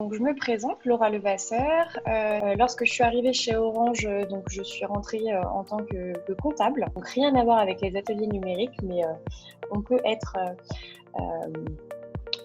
Donc, je me présente, Laura Levasseur. Lorsque je suis arrivée chez Orange, donc je suis rentrée en tant que comptable. Donc rien à voir avec les ateliers numériques, mais on peut être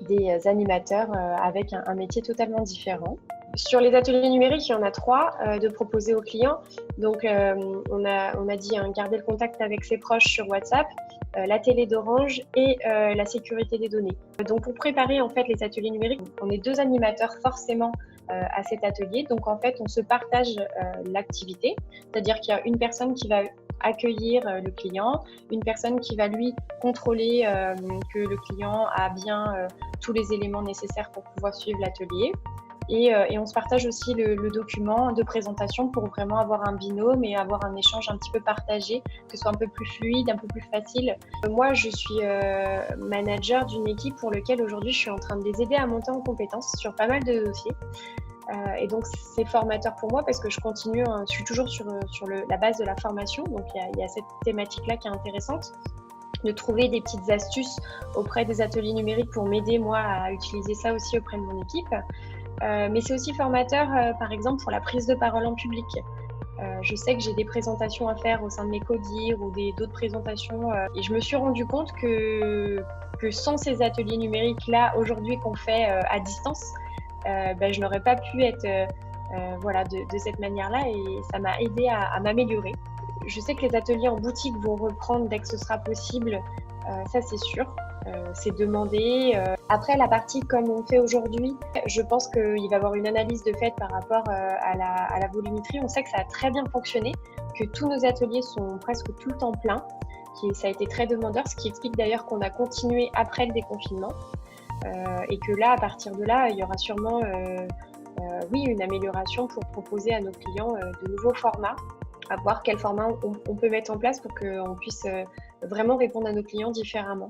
des animateurs avec un métier totalement différent. Sur les ateliers numériques, il y en a 3 de proposer aux clients. Donc, on a dit garder le contact avec ses proches sur WhatsApp, la télé d'Orange et la sécurité des données. Donc, pour préparer en fait les ateliers numériques, on est 2 animateurs forcément à cet atelier. Donc, en fait, on se partage l'activité, c'est-à-dire qu'il y a une personne qui va accueillir le client, une personne qui va lui contrôler que le client a bien tous les éléments nécessaires pour pouvoir suivre l'atelier. Et on se partage aussi le document de présentation pour vraiment avoir un binôme et avoir un échange un petit peu partagé, que ce soit un peu plus fluide, un peu plus facile. Moi, je suis manager d'une équipe pour laquelle aujourd'hui je suis en train de les aider à monter en compétences sur pas mal de dossiers. Et donc, c'est formateur pour moi parce que je continue, je suis toujours sur la base de la formation. Donc, il y a cette thématique-là qui est intéressante, de trouver des petites astuces auprès des ateliers numériques pour m'aider, moi, à utiliser ça aussi auprès de mon équipe. Mais c'est aussi formateur, par exemple, pour la prise de parole en public. Je sais que j'ai des présentations à faire au sein de mes CODIR ou d'autres présentations. Et je me suis rendu compte que sans ces ateliers numériques-là, aujourd'hui, qu'on fait à distance, je n'aurais pas pu être voilà, de cette manière-là et ça m'a aidé à m'améliorer. Je sais que les ateliers en boutique vont reprendre dès que ce sera possible, ça c'est sûr. C'est demandé. Après, la partie comme on fait aujourd'hui, je pense qu'il va y avoir une analyse de fait par rapport à la volumétrie. On sait que ça a très bien fonctionné, que tous nos ateliers sont presque tout le temps pleins, ça a été très demandeur, ce qui explique d'ailleurs qu'on a continué après le déconfinement. Et que là, à partir de là, il y aura sûrement oui, une amélioration pour proposer à nos clients de nouveaux formats, à voir quel format on peut mettre en place pour qu'on puisse vraiment répondre à nos clients différemment.